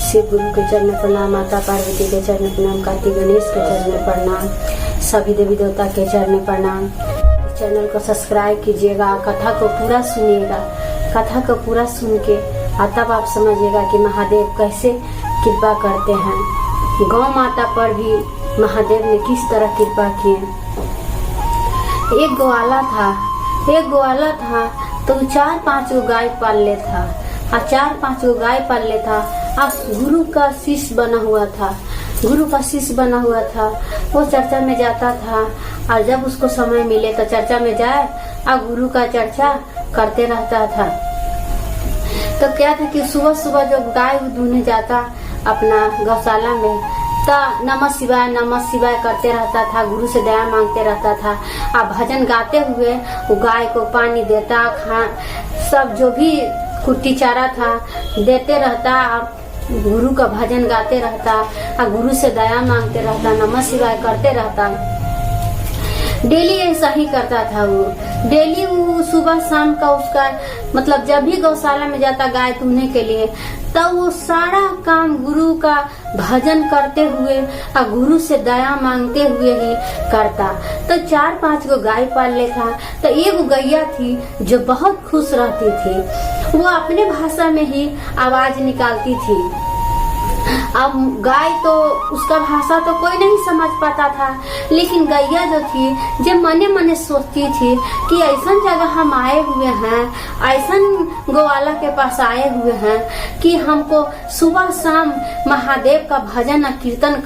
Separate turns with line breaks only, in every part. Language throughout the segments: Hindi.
शिव गुरु के चरण में प्रणाम, माता पार्वती के चरण में प्रणाम, कार्तिक गणेश के चरण में प्रणाम, सभी देवी देवता के चरण में प्रणाम। चैनल को सब्सक्राइब कीजिएगा, कथा को पूरा सुनिएगा। कथा को पूरा सुन के तब आप समझिएगा कि महादेव कैसे कृपा करते हैं। गौ माता पर भी महादेव ने किस तरह कृपा किए। एक ग्वाला था तो 4-5 गो गाय पाल ले था और 4-5 गो गाय पाल ले था और गुरु का शिष्य बना हुआ था। वो चर्चा में जाता था और जब उसको समय मिले तो चर्चा में जाए और गुरु का चर्चा करते रहता था। तो क्या था कि सुबह सुबह जब गाय दूहने जाता अपना गौशाला में तो नमः शिवाय करते रहता था, गुरु से दया मांगते रहता था और भजन गाते हुए वो गाय को पानी देता, सब जो भी कुट्टी चारा था देते रहता, गुरु का भजन गाते रहता और गुरु से दया मांगते रहता, नमः शिवाय करते रहता। डेली ऐसा ही करता था वो। डेली वो सुबह शाम का उसका मतलब जब भी गौशाला में जाता गाय दूहने के लिए तब वो सारा काम गुरु का भजन करते हुए और गुरु से दया मांगते हुए ही करता। तो 4-5 गो गाय पाल ले था। तो एक गैया थी जो बहुत खुश रहती थी, वो अपने भाषा में ही आवाज निकालती थी। अब गाय तो उसका भाषा तो कोई नहीं समझ पाता था, लेकिन गैया जो थी जो मने मने सोचती थी कि ऐसा जगह हम आए हुए हैं, ऐसा गौवाला के पास आए हुए हैं कि हमको सुबह शाम महादेव का भजन और कीर्तन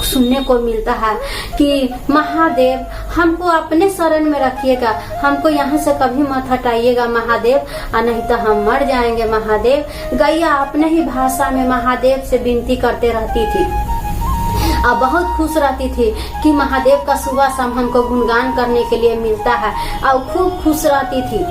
सुनने को मिलता है कि महादेव हमको अपने शरण में रखिएगा, हमको यहाँ से कभी मत हटाइएगा महादेव, और नहीं तो हम मर जाएंगे महादेव। गैया अपने ही भाषा में महादेव से विनती करते रहती थी और बहुत खुश रहती थी कि महादेव का सुबह शाम हमको गुणगान करने के लिए मिलता है और खूब खुश रहती थी।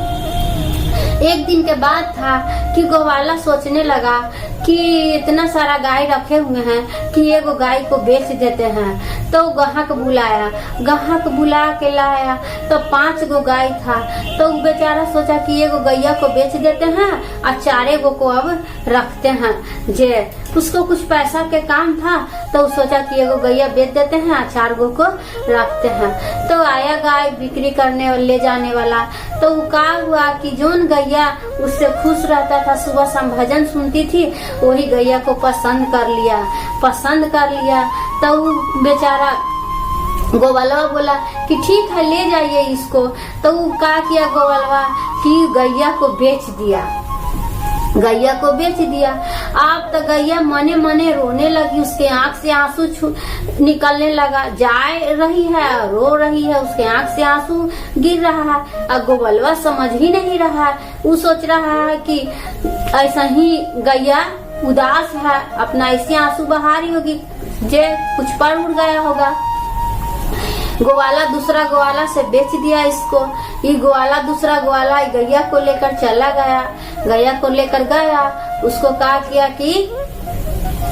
एक दिन के बाद था कि गौवाला सोचने लगा कि इतना सारा गाय रखे हुए हैं कि एगो गाय को बेच देते हैं। तो ग्राहक बुला के लाया तो 5 गो गाय था। तो बेचारा सोचा कि एगो गैया को बेच देते हैं और 4 गो को अब रखते हैं। जे उसको कुछ पैसा के काम था तो सोचा कि एगो गैया बेच देते हैं और 4 गो को रखते हैं। तो आया गाय बिक्री करने ले जाने वाला। तो क्या हुआ कि जोन गैया उससे खुश रहता था, सुबह शाम भजन सुनती थी, वही गैया को पसंद कर लिया। तो बेचारा गोवालवा बोला कि ठीक है ले जाइए इसको। तो वो क्या किया गोवालवा कि गैया को बेच दिया। अब तो गैया मने मने रोने लगी, उसके आंख से आंसू निकलने लगा, जाए रही है रो रही है, उसके आंख से आंसू गिर रहा है। अब गोवालवा समझ ही नहीं रहा है, वो सोच रहा है कि ऐसा ही गैया उदास है, अपना ऐसे आंसू बहा रही होगी, जे कुछ पर उड़ गया होगा। गोवाला दूसरा गोवाला से बेच दिया इसको। ये गोवाला दूसरा गोवाला गैया को लेकर चला गया। उसको क्या किया कि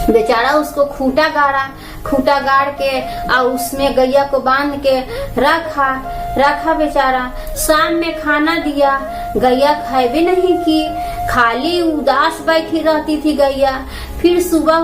बेचारा उसको खूंटा गाड़ के और उसमें गैया को बांध के रखा बेचारा। शाम में खाना दिया, गैया खाए भी नहीं की, खाली उदास बैठी रहती थी गैया। फिर सुबह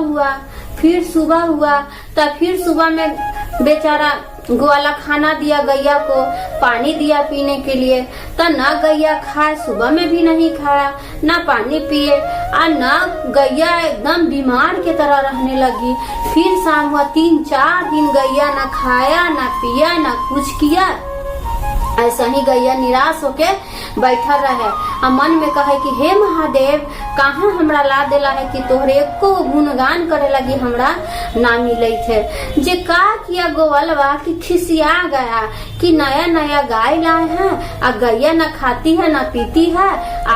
हुआ तब फिर सुबह में बेचारा गोवाला खाना दिया गैया को, पानी दिया पीने के लिए। तो ना गैया खाए, सुबह में भी नहीं खाया, ना पानी पिए और ना गैया एकदम बीमार की तरह रहने लगी। फिर शाम हुआ, 3-4 दिन गैया ना खाया ना पिया ना कुछ किया। ऐसा ही गैया निराश होके बैठा रहे और मन में कहे कि हे महादेव कहाँ हमरा ला देला है कि तोहरे को गुणगान करे लगी हमरा ना मिले थे। जे का किया गोवालवा कि खिसिया गया कि नया गाय लाए हैं और गैया न खाती है न पीती है,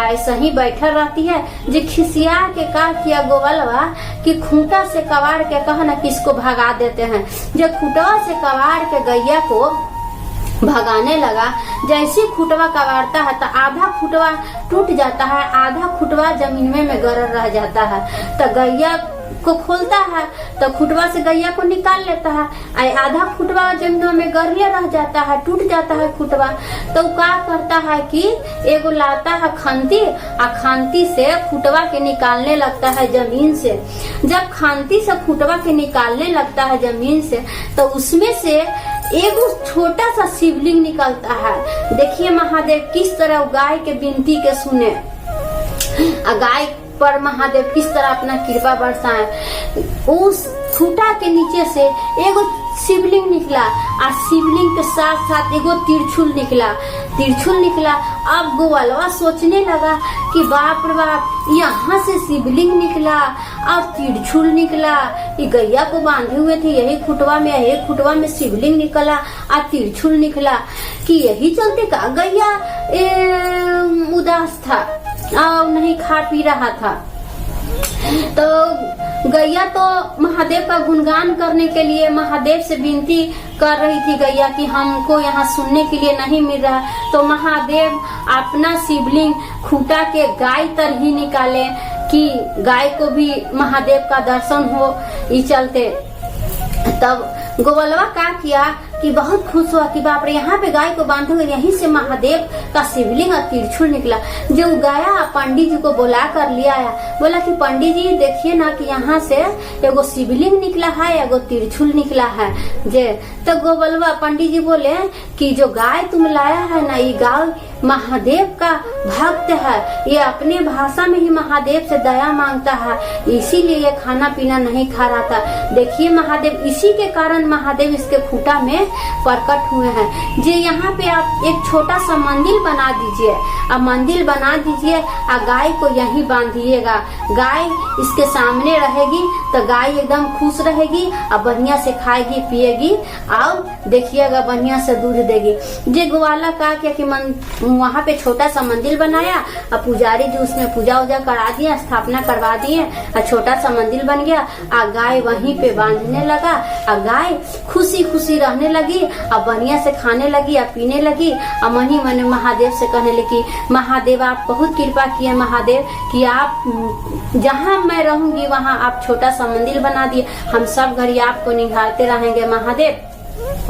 ऐसा ही बैठा रहती है। जे खिसिया के का किया गोवालवा कि खूंटा से कबाड़ के कहा न किसको भगा देते हैं। जे खूंटवा से कबाड़ के गैया को भगाने लगा, जैसे खुटवा कबाड़ता है तो आधा खुटवा टूट जाता है, आधा खुटवा जमीन में गरर रह जाता है। तो गैया को खोलता है तो खुटवा से गैया को निकाल लेता है। आधा खुटवा जमीन में गरले रह जाता है, टूट जाता है खुटवा, तो क्या करता है कि एगो लाता है खंती, आ खंती से खुटवा के निकालने लगता है जमीन से। जब खंती से खुटवा के निकालने लगता है जमीन से, तो उसमें से एगो छोटा सा शिवलिंग निकलता है। देखिए महादेव किस तरह गाय के विनती के सुने, गाय पर महादेव किस तरह अपना कृपा बरसाए। उस खूटा के नीचे से एगो शिवलिंग निकला, और शिवलिंग के साथ साथ एगो तिरछुल निकला। अब गोवालवा सोचने लगा कि बाप रे बाप, यहाँ से शिवलिंग निकला और तिरछुल निकला, ये गैया को बांधे हुए थे यही खुटवा में शिवलिंग निकला और तिरछुल निकला, कि यही चलते का गैया उदास था और नहीं खा पी रहा था। तो गैया तो महादेव का गुणगान करने के लिए महादेव से विनती कर रही थी गैया कि हमको यहाँ सुनने के लिए नहीं मिल रहा। तो महादेव अपना शिवलिंग खूटा के गाय तर ही निकाले कि गाय को भी महादेव का दर्शन हो, ये चलते। तब गोवलवा क्या किया कि बहुत खुश हुआ कि बाप रे, यहाँ पे गाय को बांधे हुए यहीं से महादेव का शिवलिंग और तिरछुल निकला। जो गया पंडित जी को बुला कर लिया आया, बोला कि पंडित जी देखिए ना कि यहाँ से एगो शिवलिंग निकला है, एगो तिरछुल निकला है जे। तो गोवलवा पंडित जी बोले कि जो गाय तुम लाया है ना, ये गाय महादेव का भक्त है, ये अपने भाषा में ही महादेव से दया मांगता है, इसीलिए ये खाना पीना नहीं खा रहा था। देखिए महादेव, इसी के कारण महादेव इसके खूटा में प्रकट हुए हैं। जे यहाँ पे आप एक छोटा सा मंदिर बना दीजिए, अब मंदिर बना दीजिए और गाय को यहीं बांधिएगा। गाय इसके सामने रहेगी तो गाय एकदम खुश रहेगी और बढ़िया से खाएगी पिएगी और देखिएगा बढ़िया से दूध देगी। जे ग्वाला का क्या कि वहाँ पे छोटा सा मंदिर बनाया और पुजारी जी उसमें पूजा उजा करा दिया, स्थापना करवा दिए और छोटा सा मंदिर बन गया। और गाय वहीं पे बांधने लगा और गाय खुशी खुशी रहने लगी और बढ़िया से खाने लगी और पीने लगी। और मनी मन महादेव से कहने लगी, महादेव आप बहुत कृपा किए महादेव कि आप जहाँ मैं रहूंगी वहाँ आप छोटा सा मंदिर बना दिए, हम सब घड़ी आपको निहारते रहेंगे महादेव।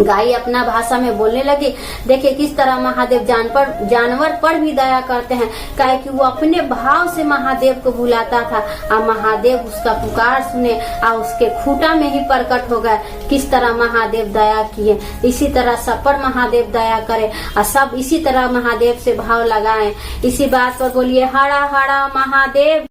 गाय अपना भाषा में बोलने लगी। देखिए किस तरह महादेव जानवर पर भी दया करते हैं, काहे कि वो अपने भाव से महादेव को बुलाता था और महादेव उसका पुकार सुने और उसके खूटा में ही प्रकट हो गए। किस तरह महादेव दया किए, इसी तरह सब पर महादेव दया करे और सब इसी तरह महादेव से भाव लगाएं। इसी बात पर बोलिए हरा हरा महादेव।